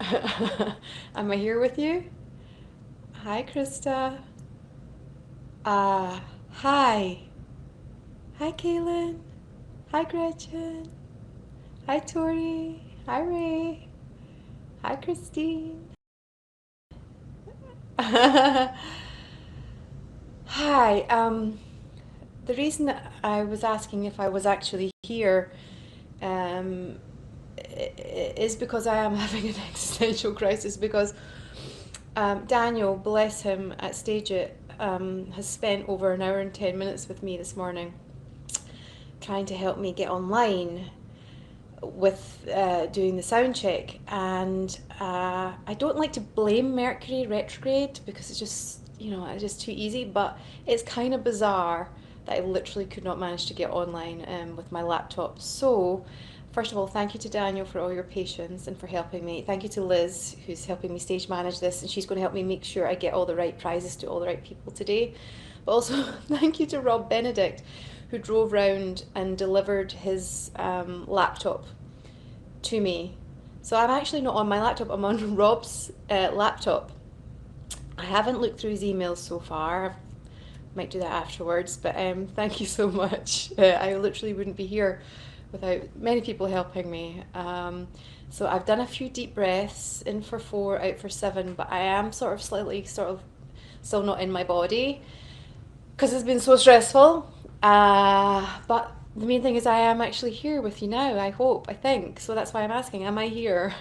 Am I here with you? Hi, Krista. Uh, Hi. Hi, Kaylin. Hi, Gretchen. Hi, Tori. Hi, Ray. Hi, Christine. Hi. The reason I was asking if I was actually here um, is because I am having an existential crisis because Daniel, bless him, at Stage It, has spent over an hour and 10 minutes with me this morning trying to help me get online with doing the sound check. And I don't like to blame Mercury retrograde because it's just, it's just too easy, but it's kind of bizarre that I literally could not manage to get online with my laptop. So, first of all, thank you to Daniel for all your patience and for helping me. Thank you to Liz, who's helping me stage manage this, and she's going to help me make sure I get all the right prizes to all the right people today. But also, thank you to Rob Benedict, who drove round and delivered his laptop to me. So I'm actually not on my laptop, I'm on Rob's laptop. I haven't looked through his emails so far. I might do that afterwards, but thank you so much. I literally wouldn't be here without many people helping me. So I've done a few deep breaths, in for 4, out for 7, but I am sort of still not in my body because it's been so stressful. But the main thing is, I am actually here with you now. I hope, I think. So that's why I'm asking, am I here?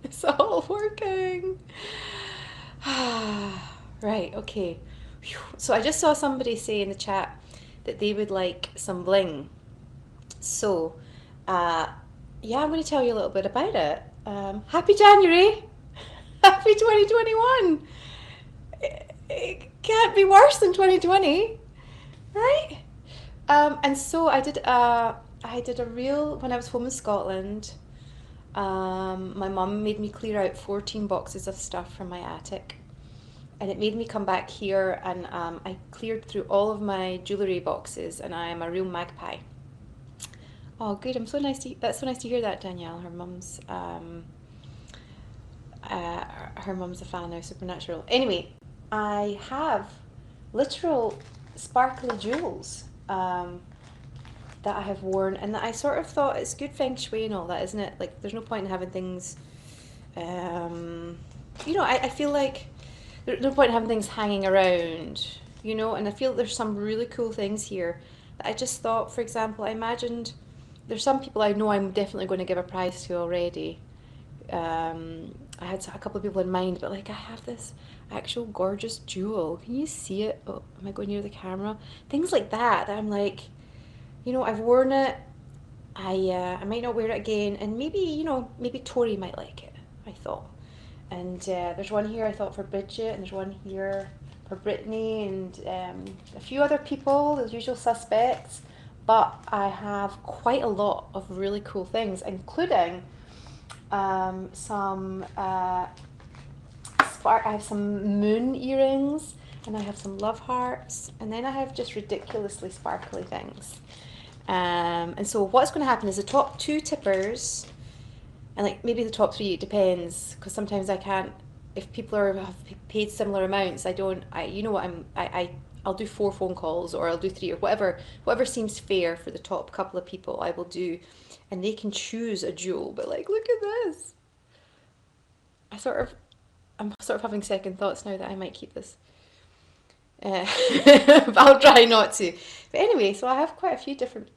It's all working. Right, okay. Phew. So I just saw somebody say in the chat that they would like some bling. So, uh, yeah, I'm going to tell you a little bit about it. Happy January! Happy 2021! It can't be worse than 2020, right? And so I did a reel when I was home in Scotland. My mum made me clear out 14 boxes of stuff from my attic, and it made me come back here, and I cleared through all of my jewellery boxes, and I am a real magpie. Oh, good! That's so nice to hear that, Danielle. Uh, her mum's a fan of Supernatural. Anyway, I have literal sparkly jewels. That I have worn, and that I sort of thought it's good feng shui and all that, isn't it? Like, there's no point in having things. Um, I feel like there's no point in having things hanging around, and I feel there's some really cool things here that I just thought, for example, I imagined there's some people I know I'm definitely going to give a prize to already. I had a couple of people in mind, but like I have this actual gorgeous jewel. Can you see it? Oh, am I going near the camera? Things like that I'm like, I've worn it. I might not wear it again, and maybe maybe Tori might like it. I thought, and there's one here I thought for Bridget, and there's one here for Brittany, and a few other people, the usual suspects. But I have quite a lot of really cool things, including some spark. I have some moon earrings, and I have some love hearts, and then I have just ridiculously sparkly things. And so what's going to happen is the top two tippers, and like maybe the top three, it depends, because sometimes I can't. If people have paid similar amounts, I don't. I you know what I'll do 4 phone calls, or I'll do 3, or whatever seems fair for the top couple of people. I will do, and they can choose a jewel. But like, look at this. I sort of I'm sort of having second thoughts now that I might keep this. Uh, but I'll try not to. But anyway, so I have quite a few different,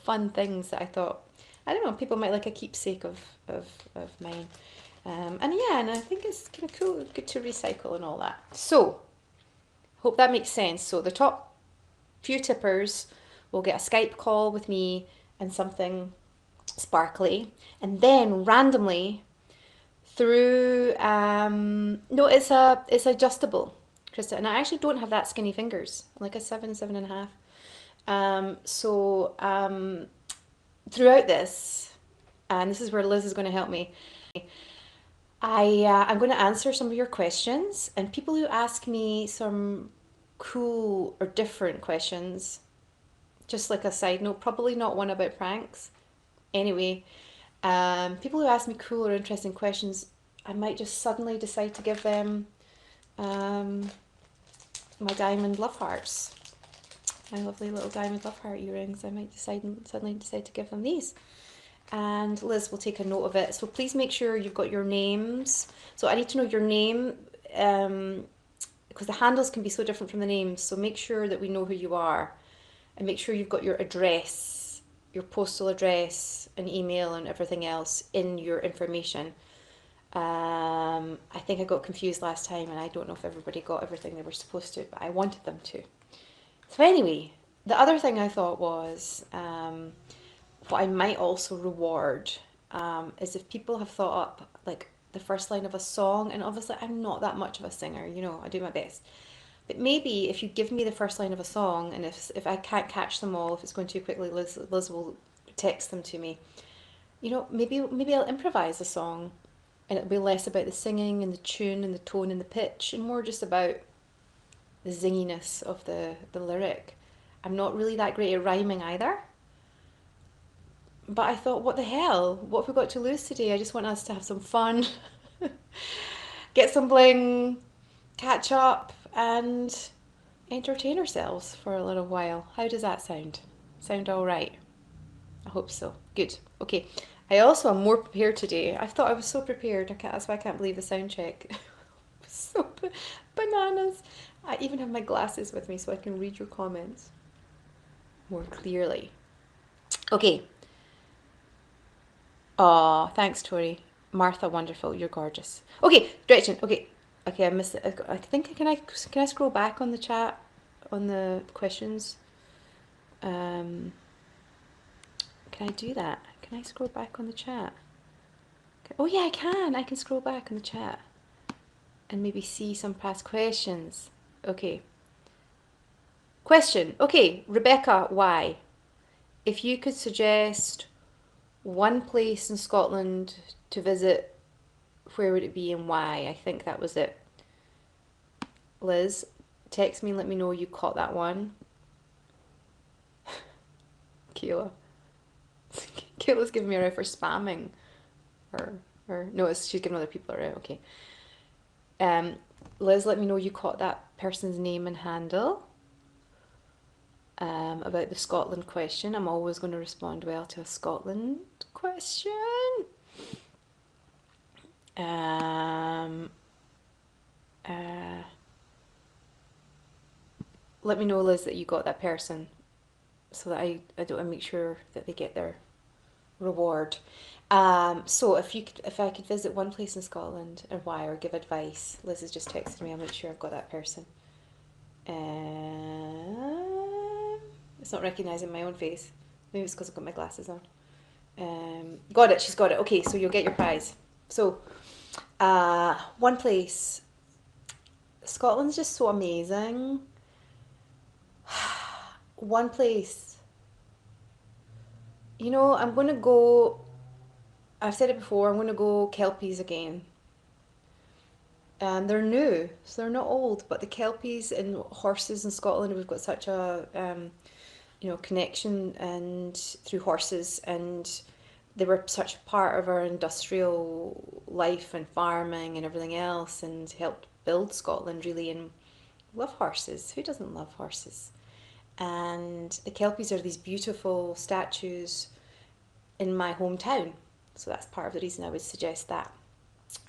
fun things that I thought, I don't know, people might like a keepsake of mine. And yeah, and I think it's kind of cool, good to recycle and all that. So, hope that makes sense. So, the top few tippers will get a Skype call with me and something sparkly. And then randomly, through no, it's adjustable, Krista, and I actually don't have that skinny fingers. I'm like a 7 and a half. So throughout this, and this is where Liz is going to help me. I'm going to answer some of your questions, and people who ask me some cool or different questions. Just like a side note, probably not one about pranks. Anyway, people who ask me cool or interesting questions, I might just suddenly decide to give them my diamond love hearts, my lovely little diamond love heart earrings. I might suddenly decide to give them these. And Liz will take a note of it. So please make sure you've got your names. So I need to know your name, because the handles can be so different from the names. So make sure that we know who you are, and make sure you've got your address, your postal address, and email, and everything else in your information. I think I got confused last time, and I don't know if everybody got everything they were supposed to, but I wanted them to. So anyway, the other thing I thought was, what I might also reward, is if people have thought up like the first line of a song, and obviously I'm not that much of a singer, you know, I do my best. But maybe if you give me the first line of a song, and if I can't catch them all, if it's going too quickly, Liz will text them to me. You know, maybe I'll improvise a song, and it'll be less about the singing and the tune and the tone and the pitch, and more just about the zinginess of the lyric. I'm not really that great at rhyming either. But I thought, what the hell? What have we got to lose today? I just want us to have some fun, get some bling, catch up, and entertain ourselves for a little while. How does that sound? Sound all right? I hope so. Good. Okay. I also am more prepared today. I thought I was so prepared. That's why I can't believe the sound check. So bananas. I even have my glasses with me so I can read your comments more clearly. Okay. Oh, thanks, Tori. Martha, wonderful. You're gorgeous. Okay, direction. Okay, okay. I missed it. I think can I scroll back on the chat, on the questions? Um, can I do that? Can I scroll back on the chat? Oh yeah, I can. I can scroll back on the chat and maybe see some past questions. Okay. Question. Okay, Rebecca, why? If you could suggest one place in Scotland to visit, where would it be and why? I think that was it. Liz, text me and let me know you caught that one. Kayla. Kayla's giving me a red for spamming. Or no, she's giving other people a red. Okay. Liz, let me know you caught that person's name and handle. About the Scotland question. I'm always going to respond well to a Scotland question. Let me know, Liz, that you got that person, so that I don't make sure that they get their reward. So if I could visit one place in Scotland and why, or give advice, Liz has just texted me. I'll make sure I've got that person. It's not recognising my own face. Maybe it's because I've got my glasses on. Got it. She's got it. Okay, so you'll get your prize. So, one place. Scotland's just so amazing. One place. You know, I'm going to go. I've said it before. I'm going to go Kelpies again. They're new, so they're not old. But the Kelpies and horses in Scotland, we've got such a connection and through horses, and they were such a part of our industrial life and farming and everything else, and helped build Scotland really. And love horses. Who doesn't love horses? And the Kelpies are these beautiful statues in my hometown, so that's part of the reason I would suggest that.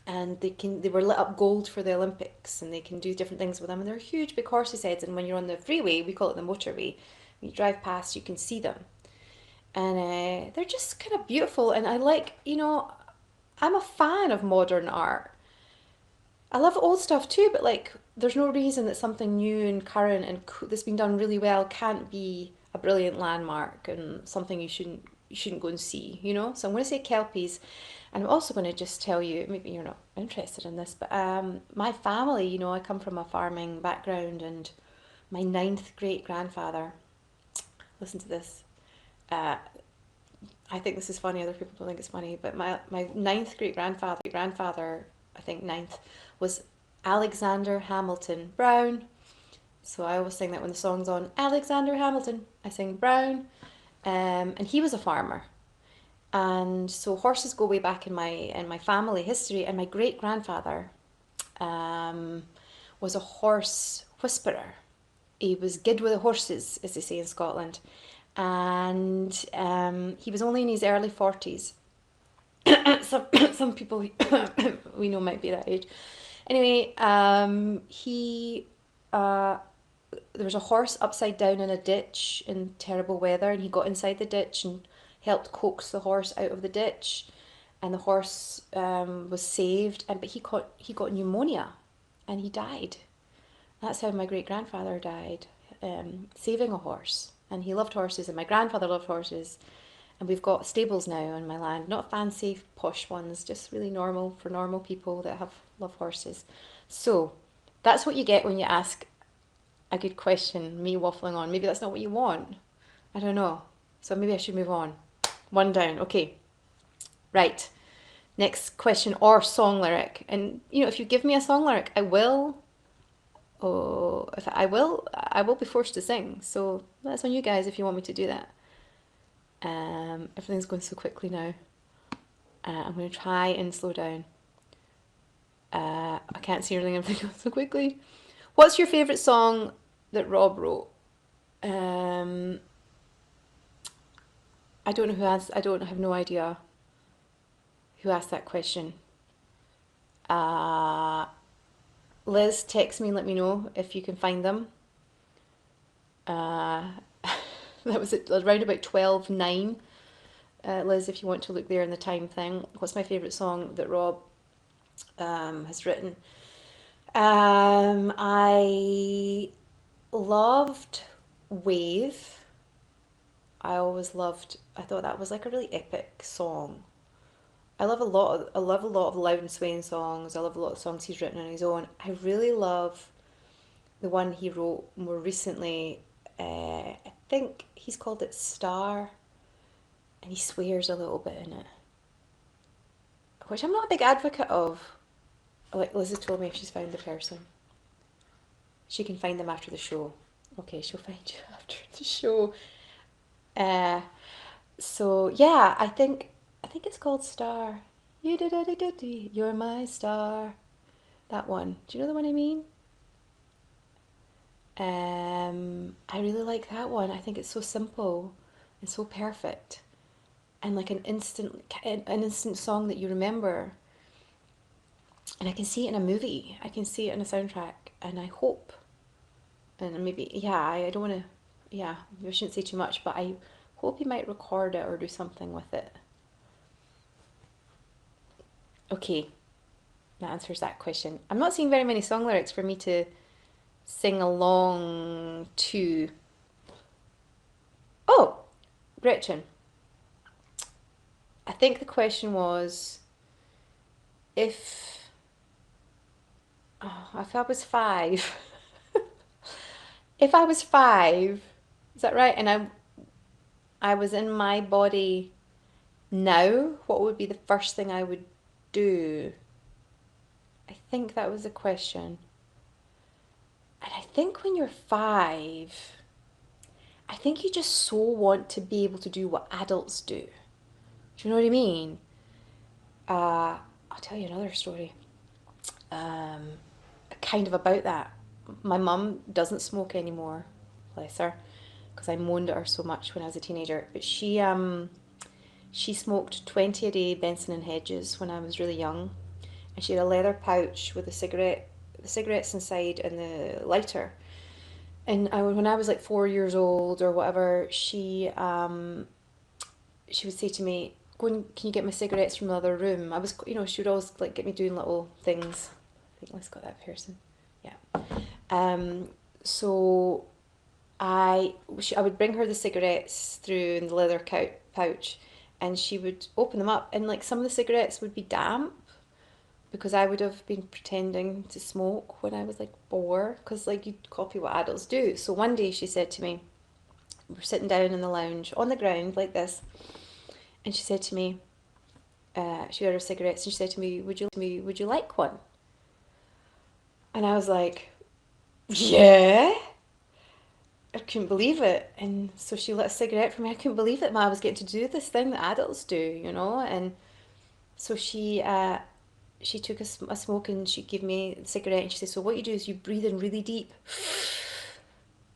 And they were lit up gold for the Olympics, and they can do different things with them, and they're huge big horses' heads, and when you're on the freeway, we call it the motorway, when you drive past you can see them, and they're just kind of beautiful. And I like, I'm a fan of modern art. I love old stuff too, but like, there's no reason that something new and current and that's been done really well can't be a brilliant landmark and something you shouldn't go and see, So I'm going to say Kelpies, and I'm also going to just tell you, maybe you're not interested in this, but my family, I come from a farming background, and my ninth great grandfather, listen to this. I think this is funny. Other people don't think it's funny, but my ninth great grandfather, I think ninth, was Alexander Hamilton Brown. So I always sing that when the song's on. Alexander Hamilton. I sing Brown. And he was a farmer. And so horses go way back in my family history, and my great grandfather um, was a horse whisperer. He was good with the horses, as they say in Scotland, and he was only in his early 40s. Some people we know might be that age. Anyway, he there was a horse upside down in a ditch in terrible weather, and he got inside the ditch and helped coax the horse out of the ditch, and the horse was saved. And but he got pneumonia, and he died. That's how my great grandfather died, saving a horse. And he loved horses, and my grandfather loved horses. And we've got stables now on my land, not fancy posh ones, just really normal for normal people that have love horses. So that's what you get when you ask a good question, me waffling on. Maybe that's not what you want. I don't know. So maybe I should move on. One down. Okay. Right. Next question or song lyric. And you know, if you give me a song lyric, I will. Oh, if I will be forced to sing. So that's on you guys if you want me to do that. Everything's going so quickly now. I'm going to try and slow down. I can't see everything. Everything goes so quickly. What's your favourite song that Rob wrote? I don't know who asked. I don't have no idea who asked that question. Liz, text me and let me know if you can find them. That was at around about 12:09. Liz, if you want to look there in the time thing. What's my favourite song that Rob has written? I loved Wave. I thought that was like a really epic song. I love a lot of Loud and Swain songs. I love a lot of songs he's written on his own. I really love the one he wrote more recently. I think he's called it Star, and he swears a little bit in it, which I'm not a big advocate of. Like Liz has told me if she's found the person, she can find them after the show. Okay, she'll find you after the show. Uh, so yeah, I think it's called Star. You did it, you're my star. That one. Do you know the one I mean? I really like that one. I think it's so simple and so perfect, and like an instant song that you remember. And I can see it in a movie. I can see it in a soundtrack, and I hope. And maybe yeah, I don't want to. Yeah, I shouldn't say too much, but I hope he might record it or do something with it. Okay, that answers that question. I'm not seeing very many song lyrics for me to sing along to. Oh, Gretchen, I think the question was if if I was five, if I was five, is that right? And I was in my body now, what would be the first thing I would do? I think that was the question. And I think when you're five, I think you just so want to be able to do what adults do. Do you know what I mean? I'll tell you another story. Um, Kind of about that. My mum doesn't smoke anymore, bless her, because I moaned at her so much when I was a teenager. But she smoked 20 a day Benson and Hedges when I was really young, and she had a leather pouch with the cigarettes inside, and the lighter. And when I was like 4 years old or whatever, she would say to me, "Go and can you get my cigarettes from the other room?" She would always like get me doing little things. I think Liz got that person. Yeah. So I would bring her the cigarettes through in the leather pouch, and she would open them up, and like some of the cigarettes would be damp because I would have been pretending to smoke when I was like 4, because like you copy what adults do. So one day she said to me, we're sitting down in the lounge on the ground like this, and she said to me, she had her cigarettes, and she said to me, would you like one? And I was like, yeah. I couldn't believe it. And so she lit a cigarette for me. I couldn't believe that I was getting to do this thing that adults do, you know. And so she took a smoke and she gave me a cigarette and she said, "So what you do is you breathe in really deep."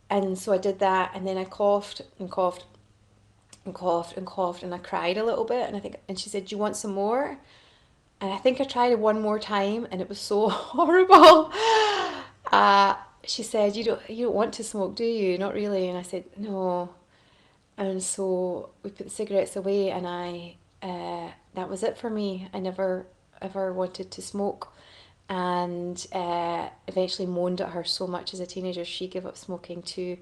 And so I did that, and then I coughed and coughed and coughed and coughed, and I cried a little bit. And she said, "Do you want some more?" And I think I tried it one more time, and it was so horrible. Uh, she said, "You don't want to smoke, do you? Not really." And I said, "No." And so we put the cigarettes away, and that was it for me. I never ever wanted to smoke, and eventually moaned at her so much as a teenager. She gave up smoking too.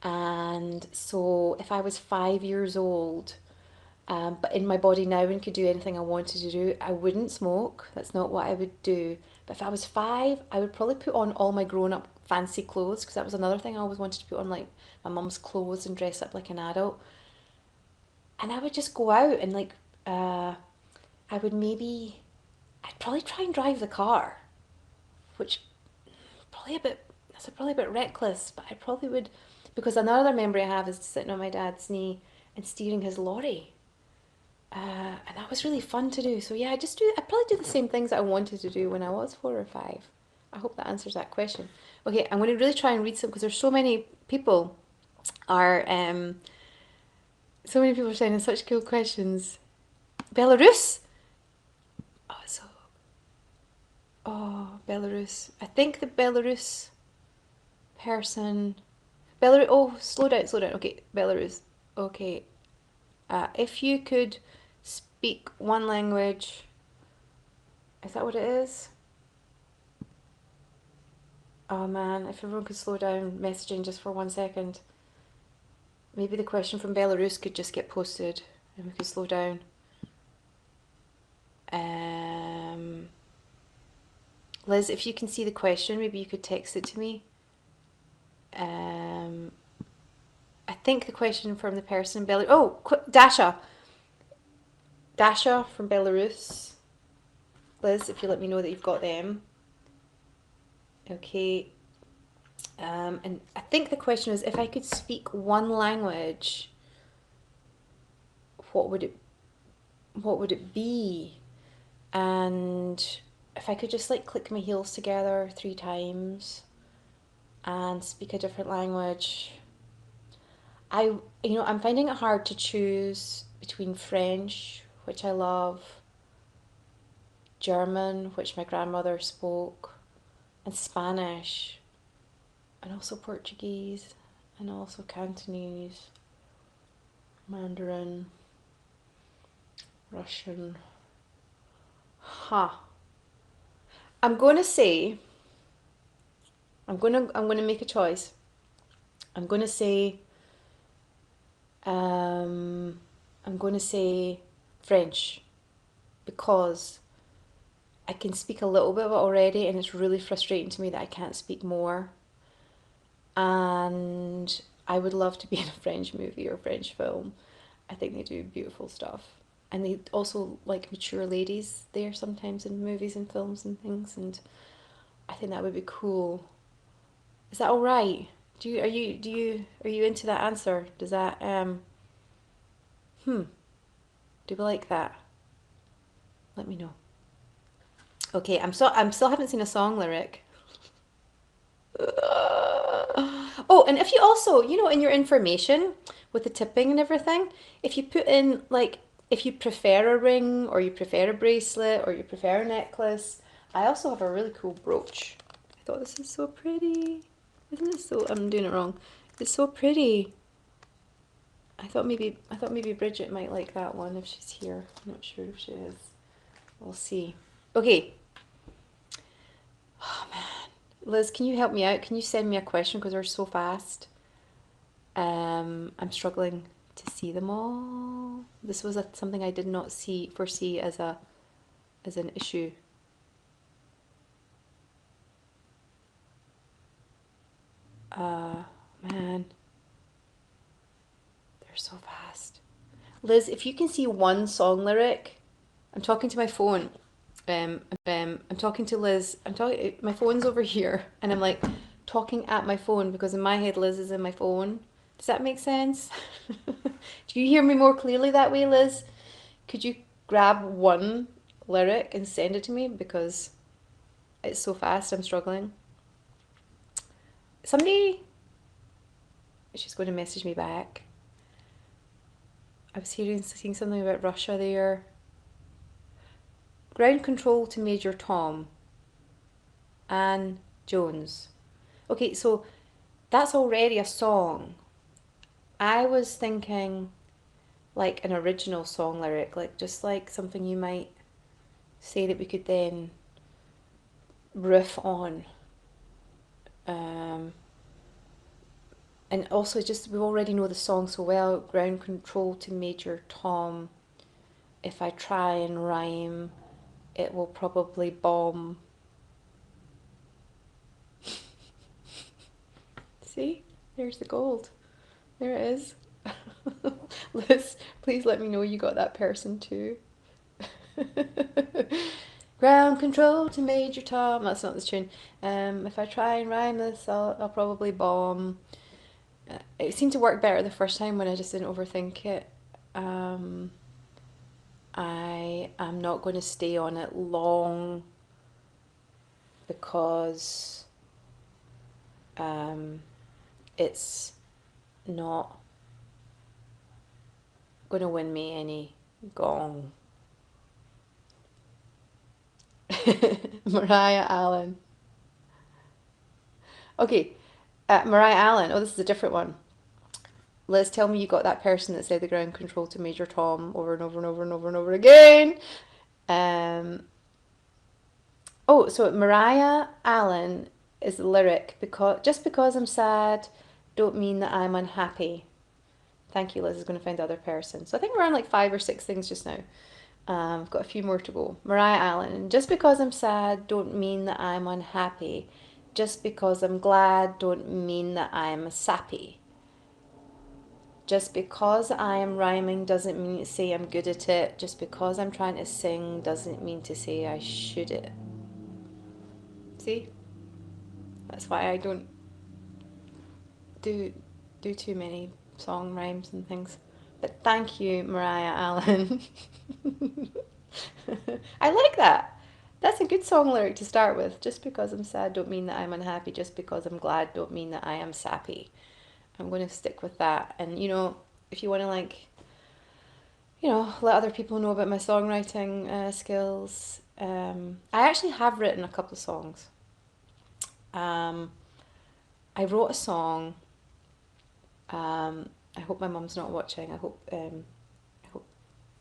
And so if I was 5 years old, but in my body now and could do anything I wanted to do, I wouldn't smoke. That's not what I would do. But if I was five, I would probably put on all my grown up fancy clothes, because that was another thing I always wanted to put on, like my mum's clothes and dress up like an adult. And I would just go out and uh, I would maybe, I'd probably try and drive the car, which probably a bit, that's probably a bit reckless, but I probably would, because another memory I have is sitting on my dad's knee and steering his lorry. And that was really fun to do. So yeah, I probably do the same things that I wanted to do when I was 4 or 5. I hope that answers that question. Okay, I'm going to really try and read some, because there's are so many people are sending such cool questions. Belarus? Oh, Belarus. I think the Belarus person. Belarus. Oh, slow down, slow down. Okay, Belarus. Okay. If you could speak one language, is that what it is? Oh man, if everyone could slow down messaging just for 1 second. Maybe the question from Belarus could just get posted and we could slow down. Um, Liz, if you can see the question, maybe you could text it to me. Um, I think the question from the person in Belarus. Oh, Dasha. Dasha from Belarus. Liz, if you let me know that you've got them. Okay. And I think the question is, if I could speak one language, what would it be? And if I could just like click my heels together 3 times and speak a different language, I'm finding it hard to choose between French, which I love, German, which my grandmother spoke, and Spanish, and also Portuguese, and also Cantonese, Mandarin, Russian. Huh. I'm going to say I'm going to make a choice. I'm going to say I'm going to say French, because I can speak a little bit of it already, and it's really frustrating to me that I can't speak more. And I would love to be in a French movie or French film. I think they do beautiful stuff. And they also like mature ladies there sometimes in movies and films and things, and I think that would be cool. Is that all right? Are you into that answer? Does that do we like that? Let me know. Okay, I'm still haven't seen a song lyric. Oh, and if you also, in your information with the tipping and everything, if you put in like if you prefer a ring or you prefer a bracelet or you prefer a necklace, I also have a really cool brooch. I thought this is so pretty. Isn't it so? I'm doing it wrong. It's so pretty. I thought maybe Bridget might like that one if she's here. I'm not sure if she is. We'll see. Okay. Oh man. Liz, can you help me out? Can you send me a question because they're so fast? I'm struggling to see them all. This was something I did not foresee as an issue. Man, they're so fast. Liz, if you can see one song lyric, I'm talking to my phone. I'm talking to Liz. I'm talking. My phone's over here, and I'm like talking at my phone because in my head Liz is in my phone. Does that make sense? Do you hear me more clearly that way, Liz? Could you grab one lyric and send it to me because it's so fast I'm struggling? Somebody, she's going to message me back. I was seeing something about Russia there. Ground control to Major Tom. Anne Jones. Okay, so that's already a song. I was thinking like an original song lyric, like just like something you might say that we could then riff on. And also just we already know the song so well. Ground control to Major Tom. If I try and rhyme, it will probably bomb. See? There's the gold. There it is. Liz, please let me know you got that person too. Ground control to Major Tom. That's not the tune. If I try and rhyme this, I'll probably bomb. It seemed to work better the first time when I just didn't overthink it. I am not going to stay on it long because it's not going to win me any gong. Mariah Allen. Okay, Mariah Allen. Oh, this is a different one. Liz, tell me you got that person that said the ground control to Major Tom over and over and over and over and over again. Oh, so Mariah Allen is the lyric because just because I'm sad don't mean that I'm unhappy. Thank you, Liz is going to find the other person. So I think we're on like 5 or 6 things just now. I've got a few more to go. Mariah Allen, just because I'm sad don't mean that I'm unhappy. Just because I'm glad don't mean that I'm sappy. Just because I am rhyming doesn't mean to say I'm good at it. Just because I'm trying to sing doesn't mean to say I should it. See? That's why I don't do too many song rhymes and things. But thank you, Mariah Allen. I like that. That's a good song lyric to start with. Just because I'm sad don't mean that I'm unhappy. Just because I'm glad don't mean that I am sappy. I'm going to stick with that. And if you want to let other people know about my songwriting skills, I actually have written a couple of songs. I wrote a song. I hope my mum's not watching. I hope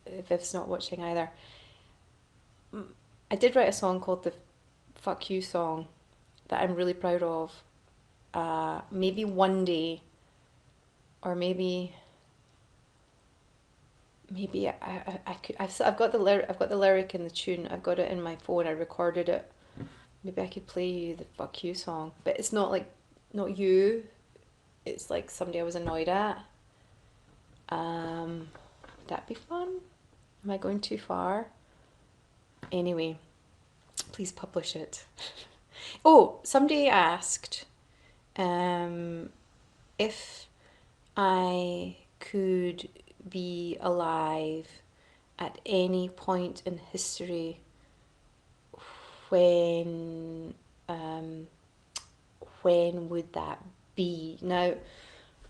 Viv's not watching either. I did write a song called the "Fuck You" song that I'm really proud of. Maybe one day, or maybe I've got the lyric and the tune. I've got it in my phone. I recorded it. Maybe I could play you the "Fuck You" song, but it's not you. It's like somebody I was annoyed at. Would that be fun? Am I going too far? Anyway, please publish it. Oh, somebody asked if I could be alive at any point in history, when would that be? Now,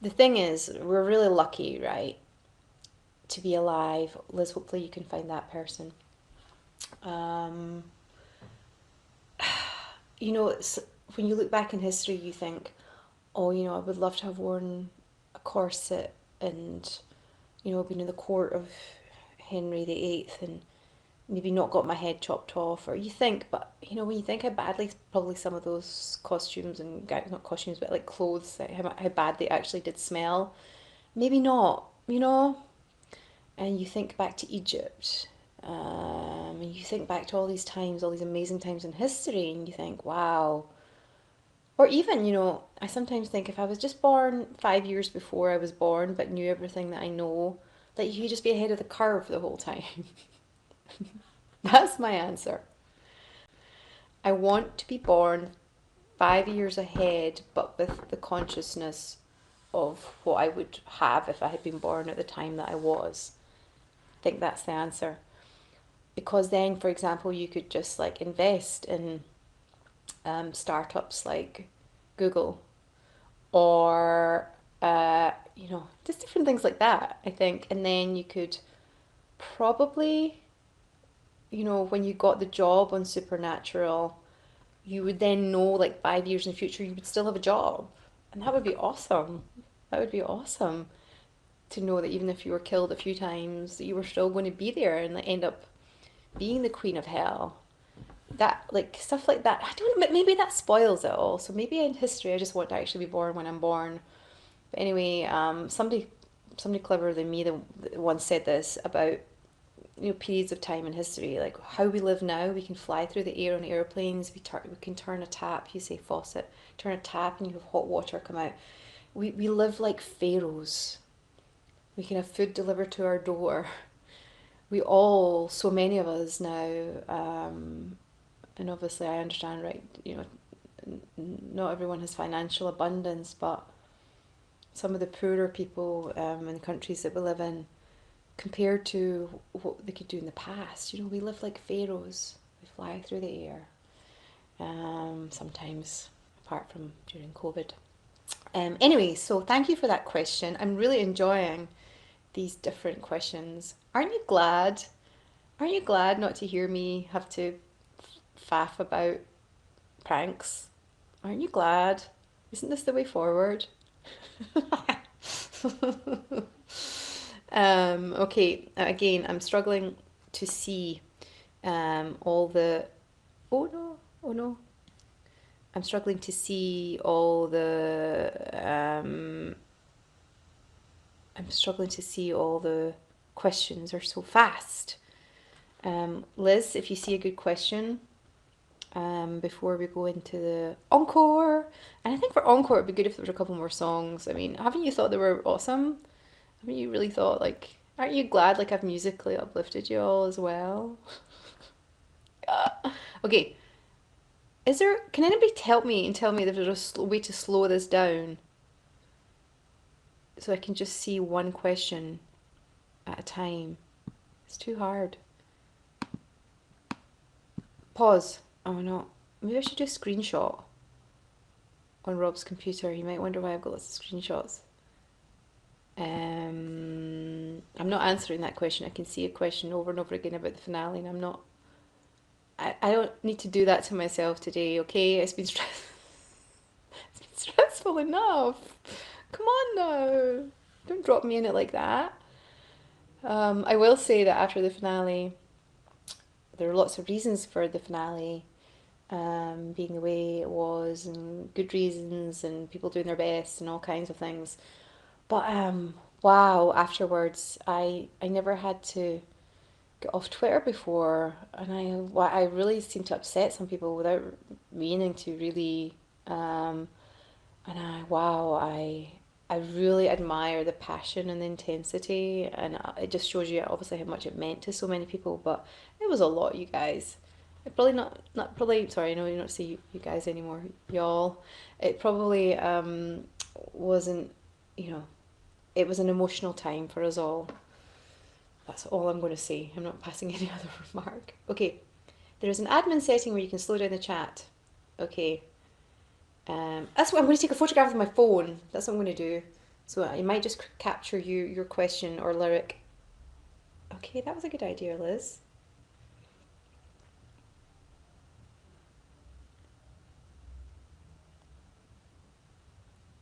the thing is, we're really lucky, right, to be alive. Liz, hopefully you can find that person. When you look back in history, you think, oh, I would love to have worn a corset and, been in the court of Henry VIII and maybe not got my head chopped off. Or you think, but, when you think how badly probably some of those costumes and, not costumes, but like clothes, how bad they actually did smell, maybe not, And you think back to Egypt, and you think back to all these times, all these amazing times in history, and you think, wow. Or even, I sometimes think if I was just born 5 years before I was born, but knew everything that I know, that you could just be ahead of the curve the whole time. That's my answer. I want to be born 5 years ahead, but with the consciousness of what I would have if I had been born at the time that I was. I think that's the answer. Because then, for example, you could just like invest in startups like Google or just different things like that, I think. And then you could probably, when you got the job on Supernatural, you would then know like 5 years in the future you would still have a job. And that would be awesome. That would be awesome to know that even if you were killed a few times, that you were still going to be there and like, end up being the queen of hell. That like stuff like that. I don't know, maybe that spoils it all. So maybe in history I just want to actually be born when I'm born. But anyway, somebody cleverer than me once said this about periods of time in history, like how we live now. We can fly through the air on airplanes. We can turn a tap. You say faucet, turn a tap, and you have hot water come out. We live like pharaohs. We can have food delivered to our door. So many of us now, and obviously I understand, right? Not everyone has financial abundance, but some of the poorer people in the countries that we live in, compared to what they could do in the past, we live like pharaohs. We fly through the air. Sometimes, apart from during COVID. Anyway, so thank you for that question. I'm really enjoying these different questions. Aren't you glad? Aren't you glad not to hear me have to faff about pranks? Aren't you glad? Isn't this the way forward? Okay, again, I'm struggling to see all the. Oh no, oh no. I'm struggling to see all the. I'm struggling to see all the questions are so fast. Liz, if you see a good question, before we go into the encore, and I think for encore it'd be good if there was a couple more songs. I mean, haven't you thought they were awesome? Haven't you really thought like, aren't you glad like I've musically uplifted you all as well? Okay, can anybody help me and tell me if there's a way to slow this down so I can just see one question at a time? It's too hard. Pause. Oh no, maybe I should do a screenshot on Rob's computer. You might wonder why I've got lots of screenshots. I'm not answering that question. I can see a question over and over again about the finale, and I'm not. I don't need to do that to myself today, okay? It's been it's been stressful enough. Come on now. Don't drop me in it like that. I will say that after the finale, there are lots of reasons for the finale being the way it was, and good reasons, and people doing their best, and all kinds of things. But wow, afterwards, I never had to get off Twitter before, and I really seem to upset some people without meaning to really. And I really admire the passion and the intensity, and it just shows you obviously how much it meant to so many people. But it was a lot, you guys. It probably not probably. Sorry, I know you don't see you guys anymore, y'all. It probably wasn't. You know, it was an emotional time for us all. That's all I'm going to say. I'm not passing any other remark. Okay, there is an admin setting where you can slow down the chat. Okay. That's what I'm going to take a photograph with my phone. That's what I'm going to do. So I might just capture your question or lyric. Okay, that was a good idea, Liz.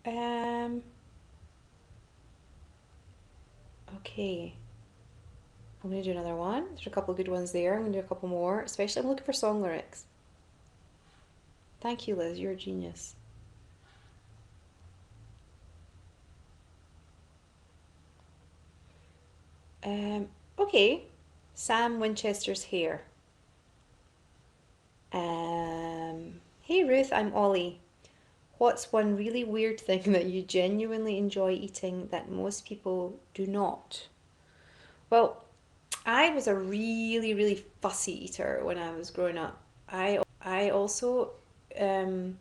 Um. Okay. I'm going to do another one. There's a couple of good ones there. I'm going to do a couple more. Especially, I'm looking for song lyrics. Thank you, Liz. You're a genius. Okay. Sam Winchester's hair. Hey Ruth, I'm Ollie. What's one really weird thing that you genuinely enjoy eating that most people do not? Well, I was a really, really fussy eater when I was growing up. I also, um,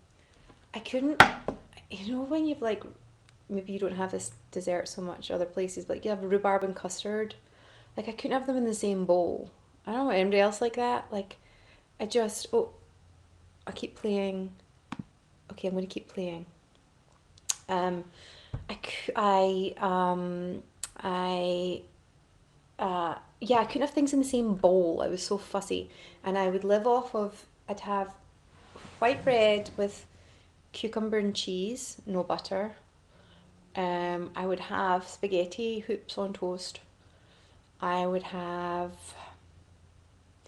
I couldn't, you know, when you've like, maybe you don't have this dessert so much other places, but like you have rhubarb and custard. Like I couldn't have them in the same bowl. I don't know anybody else like that. Like I just, oh, I keep playing. Okay, I'm going to keep playing. Um, I yeah, I couldn't have things in the same bowl. I was so fussy, and I would live off of. I'd have white bread with cucumber and cheese, no butter. I would have spaghetti hoops on toast. I would have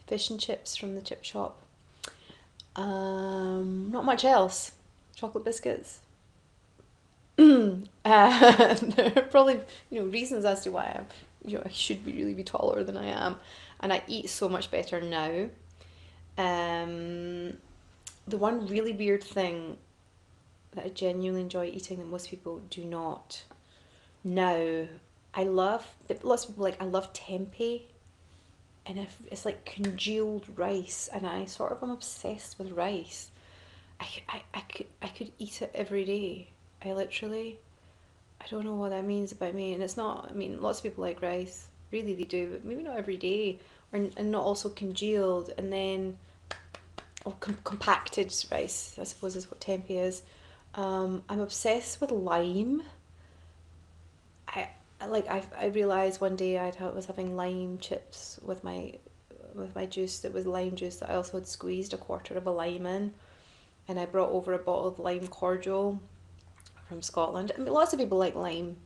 fish and chips from the chip shop. Not much else. Chocolate biscuits. There are probably reasons as to why I should be really be taller than I am, and I eat so much better now. Um, the one really weird thing that I genuinely enjoy eating that most people do not now, I love lots of people like I love tempeh, and if it's like congealed rice, and I sort of am obsessed with rice. I could eat it every day. I literally I don't know what that means about me, and it's not. I mean, lots of people like rice, really they do, but maybe not every day, or and not also congealed, and then or compacted rice. I suppose is what tempeh is. I'm obsessed with lime. I I realized one day was having lime chips with my juice that was lime juice that I also had squeezed a quarter of a lime in, and I brought over a bottle of lime cordial from Scotland. I mean, lots of people like lime,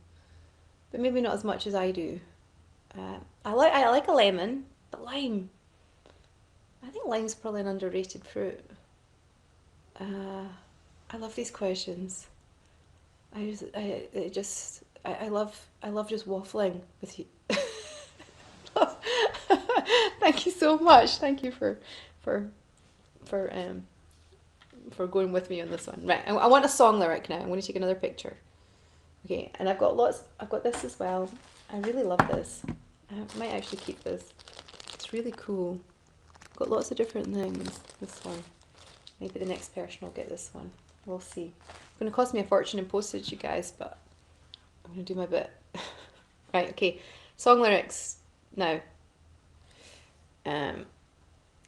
but maybe not as much as I do. I like a lemon, but lime. I think lime's probably an underrated fruit. Uh, I love these questions. I love just waffling with you. Thank you so much. Thank you for for um for going with me on this one. Right, I want a song lyric now. I'm going to take another picture. Okay, and I've got lots. I've got this as well. I really love this. I might actually keep this. It's really cool. Got lots of different things. This one. Maybe the next person will get this one. We'll see. It's going to cost me a fortune in postage, you guys, but I'm going to do my bit. Right, okay. Song lyrics now. Um,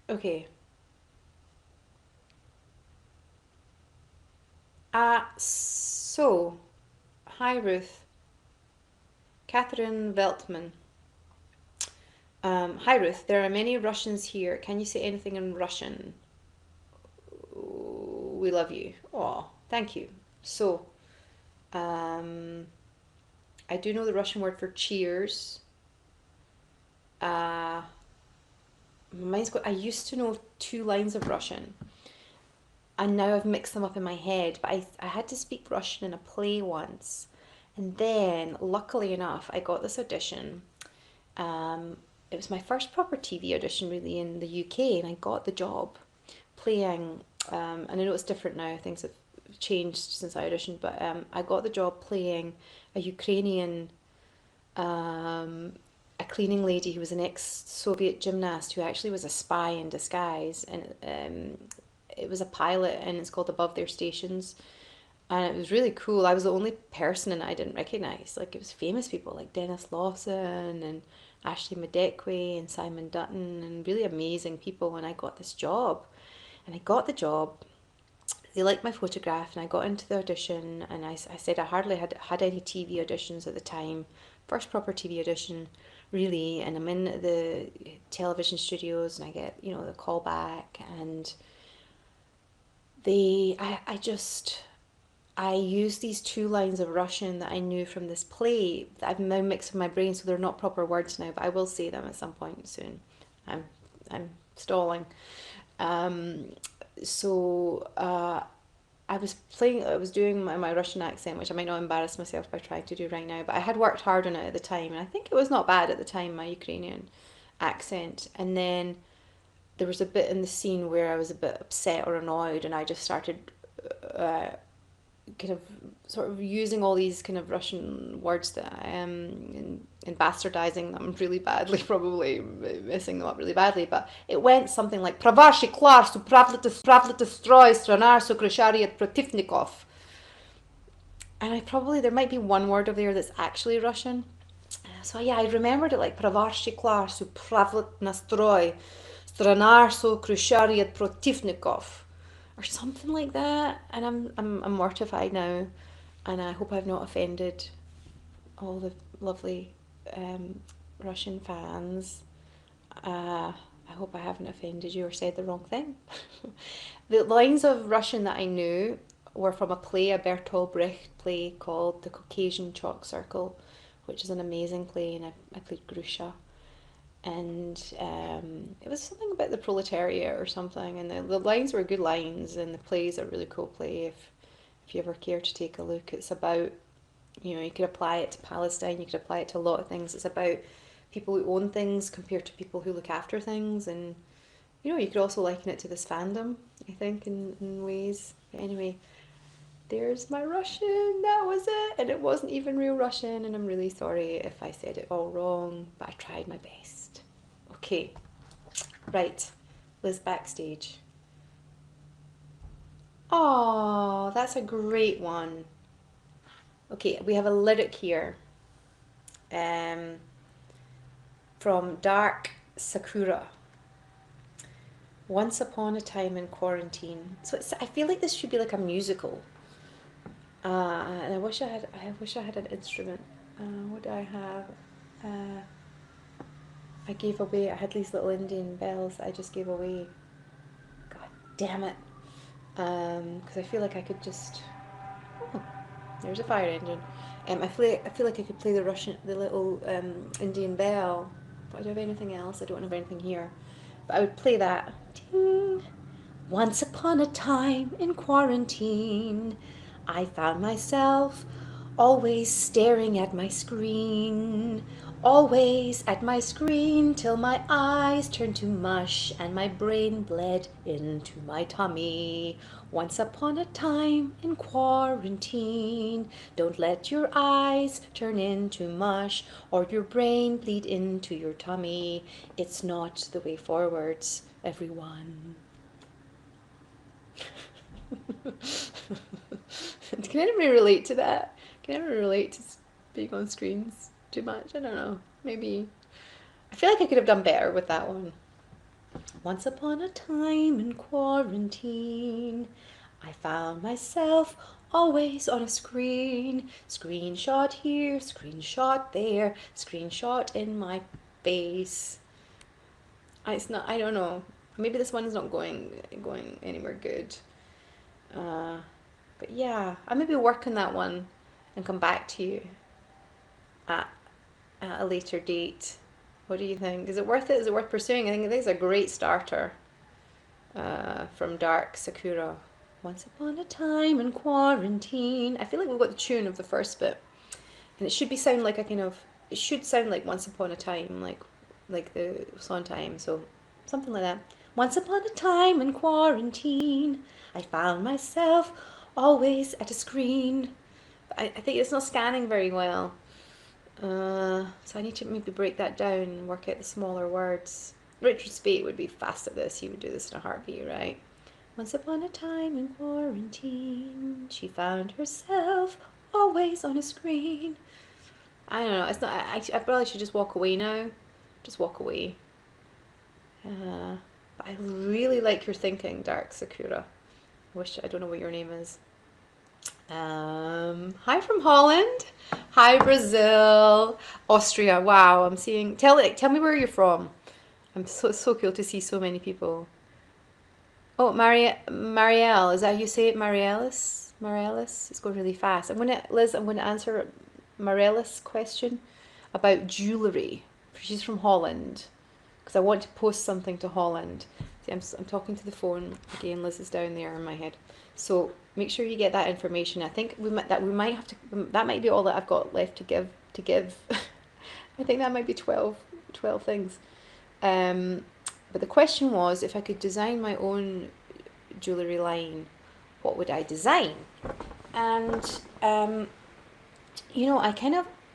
okay. So, hi Ruth. Catherine Veltman. Hi Ruth, there are many Russians here. Can you say anything in Russian? We love you. Oh, thank you. So, um, I do know the Russian word for cheers. Uh, I used to know two lines of Russian, and now I've mixed them up in my head. But I had to speak Russian in a play once, and then luckily enough, I got this audition. Um, it was my first proper TV audition really in the UK, and I got the job playing. And I know it's different now; things have changed since I auditioned, but I got the job playing a Ukrainian a cleaning lady who was an ex-Soviet gymnast who actually was a spy in disguise, and it was a pilot, and it's called Above Their Stations, and it was really cool. I was the only person in it I didn't recognize. Like it was famous people like Dennis Lawson and Ashley Madekwe and Simon Dutton and really amazing people. And I got this job, and I got the job. They liked my photograph, and I got into the audition, and I said I hardly had any TV auditions at the time. First proper TV audition, really, and I'm in the television studios, and I get the call back, and I just I use these two lines of Russian that I knew from this play that I've now mixed in my brain, so they're not proper words now, but I will say them at some point soon. I'm I'm stalling. Um, so I was doing my Russian accent, which I might not embarrass myself by trying to do right now, but I had worked hard on it at the time, and I think it was not bad at the time, my Ukrainian accent. And then there was a bit in the scene where I was a bit upset or annoyed, and I just started uh, kind of sort of using all these kind of Russian words that I am and bastardizing them really badly, probably messing them up really badly. But it went something like "Pravashi klar su pravlite stroy stranar su krishariat protivnikov," and I probably there might be one word over there that's actually Russian. So yeah, I remembered it like "Pravashi klar su pravlit nastroy stranar su krishariat protivnikov," or something like that. And I'm mortified now, and I hope I've not offended all the lovely Russian fans. I hope I haven't offended you or said the wrong thing. The lines of Russian that I knew were from a play, a Bertolt Brecht play called The Caucasian Chalk Circle, which is an amazing play, and I played Grusha. And it was something about the proletariat or something, and the lines were good lines, and the play's a really cool play if you ever care to take a look. It's about, you could apply it to Palestine, you could apply it to a lot of things. It's about people who own things compared to people who look after things, and you could also liken it to this fandom, I think, in ways. But anyway, there's my Russian, that was it, and it wasn't even real Russian, and I'm really sorry if I said it all wrong, but I tried my best. Okay, right, Liz backstage. Oh, that's a great one. Okay, we have a lyric here um, from Dark Sakura. Once upon a time in quarantine. So I feel like this should be like a musical. And I wish I had an instrument. What do I have? I gave away. I had these little Indian bells that I just gave away. God damn it! Because I feel like I could just. Oh, there's a fire engine. I feel like I could play the little Indian bell. But I don't have anything else. I don't have anything here. But I would play that. Ting. Once upon a time in quarantine, I found myself always staring at my screen. Always at my screen till my eyes turned to mush and my brain bled into my tummy. Once upon a time in quarantine, don't let your eyes turn into mush or your brain bleed into your tummy. It's not the way forwards, everyone. Can anybody relate to that? Can anybody relate to being on screens too much? I don't know. Maybe. I feel like I could have done better with that one. Once upon a time in quarantine, I found myself always on a screen. Screenshot here, screenshot there, screenshot in my face. It's not. I don't know. Maybe this one is not going anywhere good. But yeah, I maybe work on that one and come back to you at, at a later date. What do you think? Is it worth it? Is it worth pursuing? I think it's a great starter from Dark Sakura. Once upon a time in quarantine. I feel like we've got the tune of the first bit, and it should be sound like a kind of. It should sound like Once Upon a Time, like the Sondheim. So something like that. Once upon a time in quarantine, I found myself always at a screen. I think it's not scanning very well. So I need to maybe break that down and work out the smaller words. Richard Speight would be fast at this. He would do this in a heartbeat, right? Once upon a time in quarantine, she found herself always on a screen. I don't know. It's not. I probably should just walk away now. Just walk away. But I really like your thinking, Dark Sakura. I don't know what your name is. Hi from Holland. Hi Brazil. Austria. Wow, I'm seeing. Tell me where you're from. I'm so cool to see so many people. Oh, Marielle. Is that how you say it? Mariellis. Mariellis. It's going really fast. Liz. I'm gonna answer Mariellis' question about jewellery. She's from Holland because I want to post something to Holland. See, I'm talking to the phone again. Liz is down there in my head. So make sure you get that information. I think we might have to. That might be all that I've got left to give. I think that might be 12 things. But the question was, if I could design my own jewellery line, what would I design? And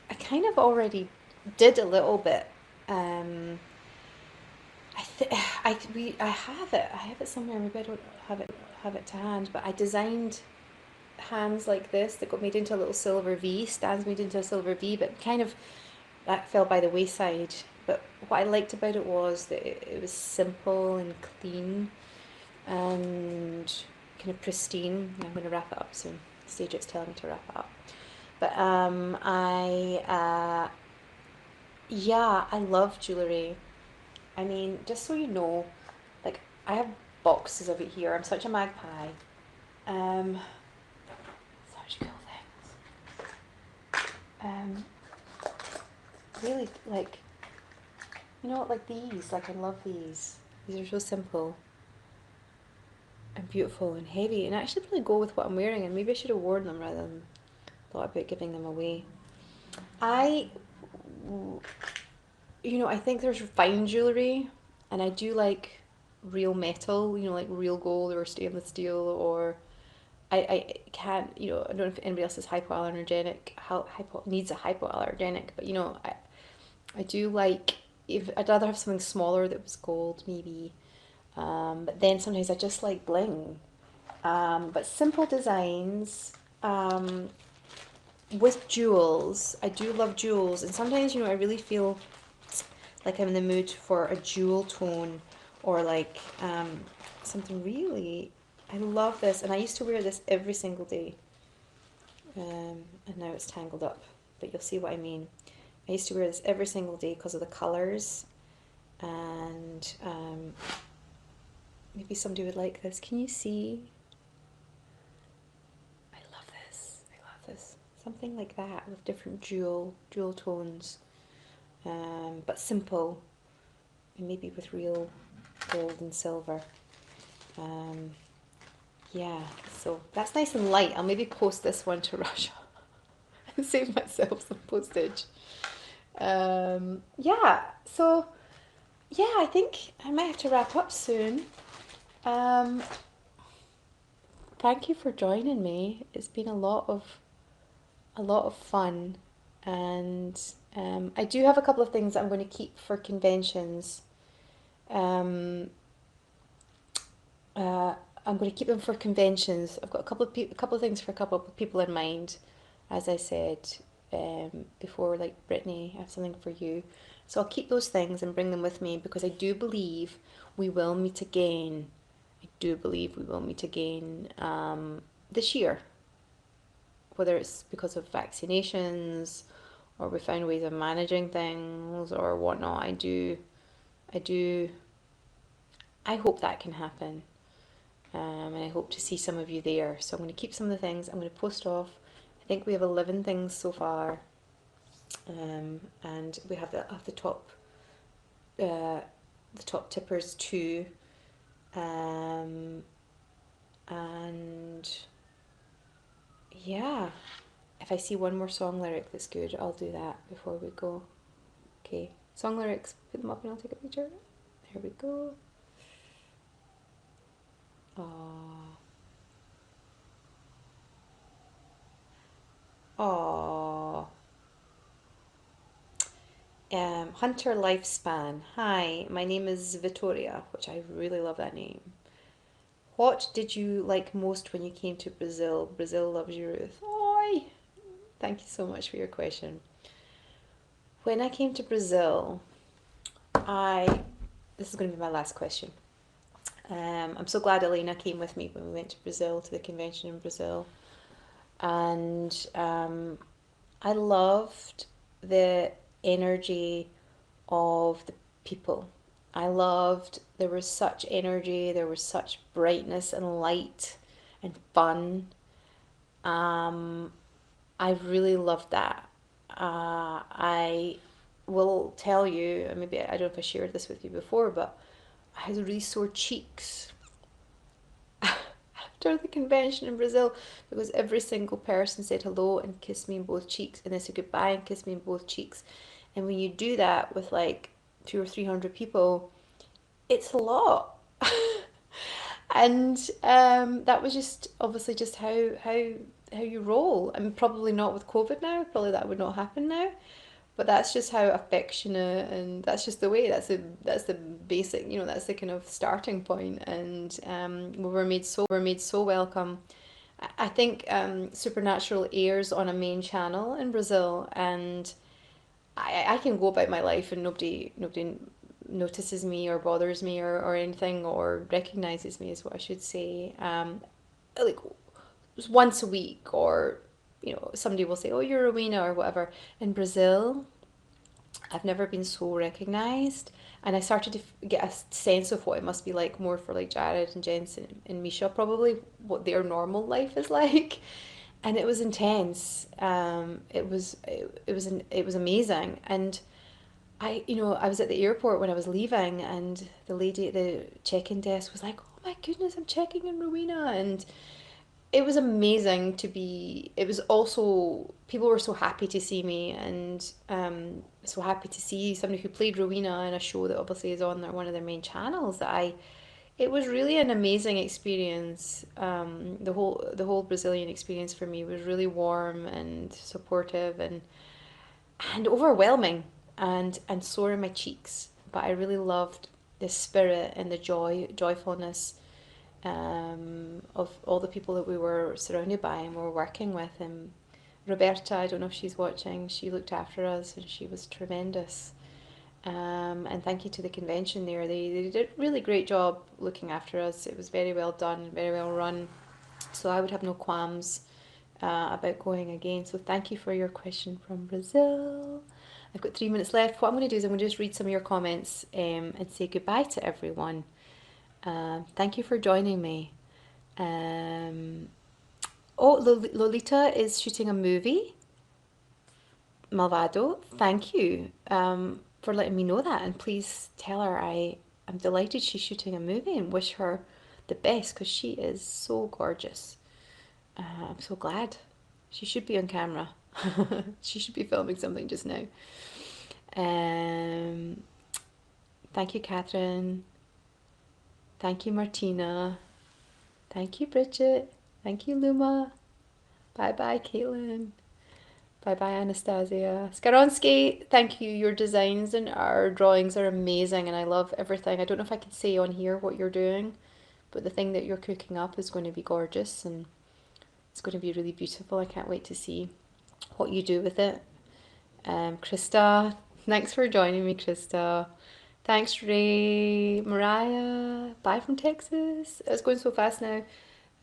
I kind of already did a little bit. Um, I th- I have it. I have it somewhere. Maybe I don't have it to hand. But I designed hands like this that got made into a little silver V. Stands made into a silver V, but kind of that fell by the wayside. But what I liked about it was that it was simple and clean and kind of pristine. I'm going to wrap it up soon. Stage it's telling me to wrap it up. But yeah, I love jewelry. I mean, just so you know, like I have boxes of it here. I'm such a magpie. Um, Such cool things. Really like like these. Like I love these. These are so simple and beautiful and heavy, and actually really go with what I'm wearing. And maybe I should have worn them rather than thought about giving them away. I, I think there's fine jewelry, and I do like real metal. Like real gold or stainless steel, or I can't. I don't know if anybody else is hypoallergenic. How hypo needs a hypoallergenic, but I do like. If I'd rather have something smaller that was gold, maybe. But then sometimes I just like bling. But simple designs. With jewels, I do love jewels, and sometimes I really feel like I'm in the mood for a jewel tone, or like something really. I love this, and I used to wear this every single day, and now it's tangled up, but you'll see what I mean. I used to wear this every single day because of the colors, and maybe somebody would like this. Can you see? I love this. I love this. Something like that with different jewel tones, but simple, and maybe with real gold and silver. Um, yeah, so that's nice and light. I'll maybe post this one to Russia and save myself some postage. Yeah, so yeah, I think I might have to wrap up soon. Um, Thank you for joining me. It's been a lot of fun, and I do have a couple of things I'm going to keep for conventions. Um, uh, I'm going to keep them for conventions. I've got a couple of things for a couple of people in mind, as I said before. Like Brittany, I have something for you, so I'll keep those things and bring them with me because I do believe we will meet again. I do believe we will meet again this year, whether it's because of vaccinations or we found ways of managing things or whatnot. I do, I hope that can happen. And I hope to see some of you there. So I'm going to keep some of the things. I'm going to post off. I think we have 11 things so far, and we have uh, the top tippers too, and yeah. If I see one more song lyric that's good, I'll do that before we go. Okay, song lyrics. Put them up and I'll take a picture. There we go. Aww. Aww. Hunter Lifespan. Hi, my name is Vittoria, which I really love that name. What did you like most when you came to Brazil? Brazil loves you, Ruth. Oi! Thank you so much for your question. When I came to Brazil, I. This is going to be my last question. I'm so glad Elena came with me when we went to Brazil, to the convention in Brazil. And I loved the energy of the people. I loved, there was such energy, there was such brightness and light and fun. Um, I really loved that. I will tell you, maybe I don't know if I shared this with you before, but I had really sore cheeks after the convention in Brazil because every single person said hello and kissed me in both cheeks, and they said goodbye and kissed me in both cheeks. And when you do that with like 200 or 300 people, it's a lot. And that was just obviously just how how you roll. I mean, probably not with COVID now. Probably that would not happen now. But that's just how affectionate, and that's just the way. That's the basic. That's the kind of starting point. And we were made so welcome. I think Supernatural airs on a main channel in Brazil, and I can go about my life and nobody notices me or bothers me or anything or recognizes me is what I should say. Like once a week, or somebody will say, "Oh, you're Rowena" or whatever. In Brazil, I've never been so recognized, and I started to get a sense of what it must be like more for like Jared and Jensen and Misha, probably what their normal life is like, and it was intense. It was amazing, and I was at the airport when I was leaving, and the lady at the check-in desk was like, "Oh my goodness, I'm checking in Rowena," and it was amazing to be. It was also people were so happy to see me, and so happy to see somebody who played Rowena in a show that obviously is on one of their main channels. It was really an amazing experience. The whole Brazilian experience for me was really warm and supportive and overwhelming and sore in my cheeks. But I really loved the spirit and the joyfulness of all the people that we were surrounded by and were working with. And Roberta, I don't know if she's watching, she looked after us and she was tremendous. And thank you to the convention there. They did a really great job looking after us. It was very well done, very well run. So I would have no qualms about going again. So thank you for your question from Brazil. I've got 3 minutes left. What I'm going to do is I'm going to just read some of your comments and say goodbye to everyone. Thank you for joining me. Lolita is shooting a movie, Malvado. Thank you for letting me know that. And please tell her I'm delighted she's shooting a movie and wish her the best because she is so gorgeous. I'm so glad. She should be on camera. She should be filming something just now. Um, Thank you, Catherine. Thank you, Martina. Thank you, Bridget. Thank you, Luma. Bye bye, Caitlin. Bye bye, Anastasia. Skaronsky, thank you. Your designs and our drawings are amazing, and I love everything. I don't know if I can say on here what you're doing, but the thing that you're cooking up is going to be gorgeous and it's going to be really beautiful. I can't wait to see what you do with it. Krista, thanks for joining me, Krista. Thanks, Ray. Mariah, bye from Texas. It's going so fast now.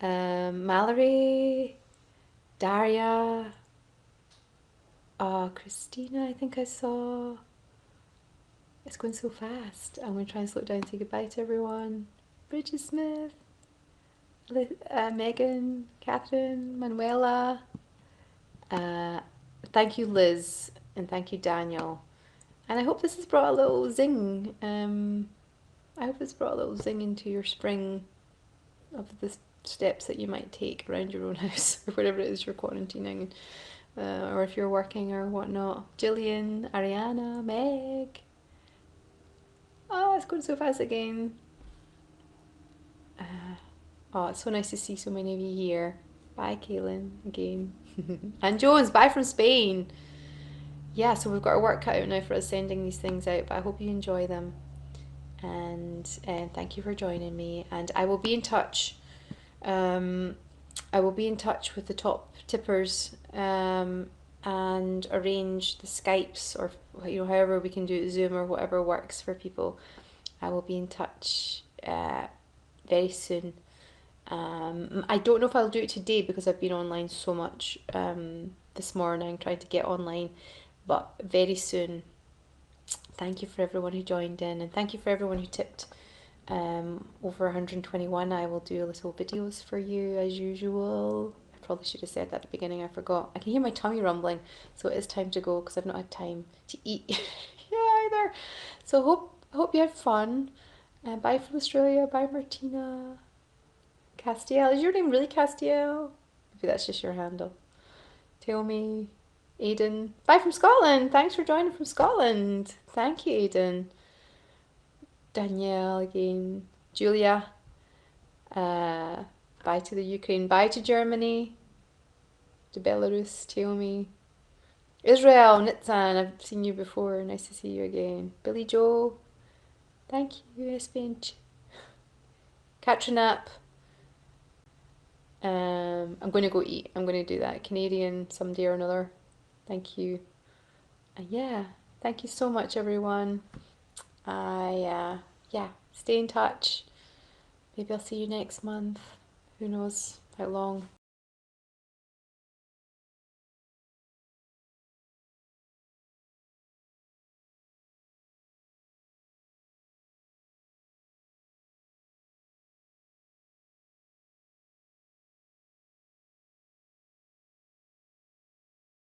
Mallory, Daria, Christina, I think I saw. It's going so fast. I'm going to try and slow it down and say goodbye to everyone. Bridget Smith, Megan, Catherine, Manuela. Thank you, Liz, and thank you, Daniel. And I hope this has brought a little zing. I hope it's brought a little zing into your spring of the steps that you might take around your own house or whatever it is you're quarantining, or if you're working or whatnot. Jillian, Ariana, Meg. Oh, it's going so fast again. Oh, it's so nice to see so many of you here. Bye, Kaylin, again. And Jones, bye from Spain. Yeah, so we've got our work cut out now for us sending these things out, but I hope you enjoy them. And thank you for joining me. And I will be in touch. I will be in touch with the top tippers and arrange the Skypes or however we can do it, Zoom or whatever works for people. I will be in touch very soon. I don't know if I'll do it today because I've been online so much this morning trying to get online, but very soon. Thank you for everyone who joined in, and thank you for everyone who tipped over 121. I will do little videos for you as usual. I probably should have said that at the beginning, I forgot. I can hear my tummy rumbling, so it is time to go because I've not had time to eat yeah, either. So hope you had fun. Bye from Australia. Bye, Martina. Castiel. Is your name really Castiel? Maybe that's just your handle. Tell me. Aiden. Bye from Scotland. Thanks for joining from Scotland. Thank you, Aiden. Danielle again. Julia. Bye to the Ukraine. Bye to Germany. to Belarus, Tiomi. Israel, Nitzan, I've seen you before. Nice to see you again. Billy Joe, thank you, Esfinch. Katrinap, I'm going to go eat. I'm going to do that. Canadian someday or another. Thank you. Yeah, thank you so much, everyone. Yeah, stay in touch. Maybe I'll see you next month. Who knows how long.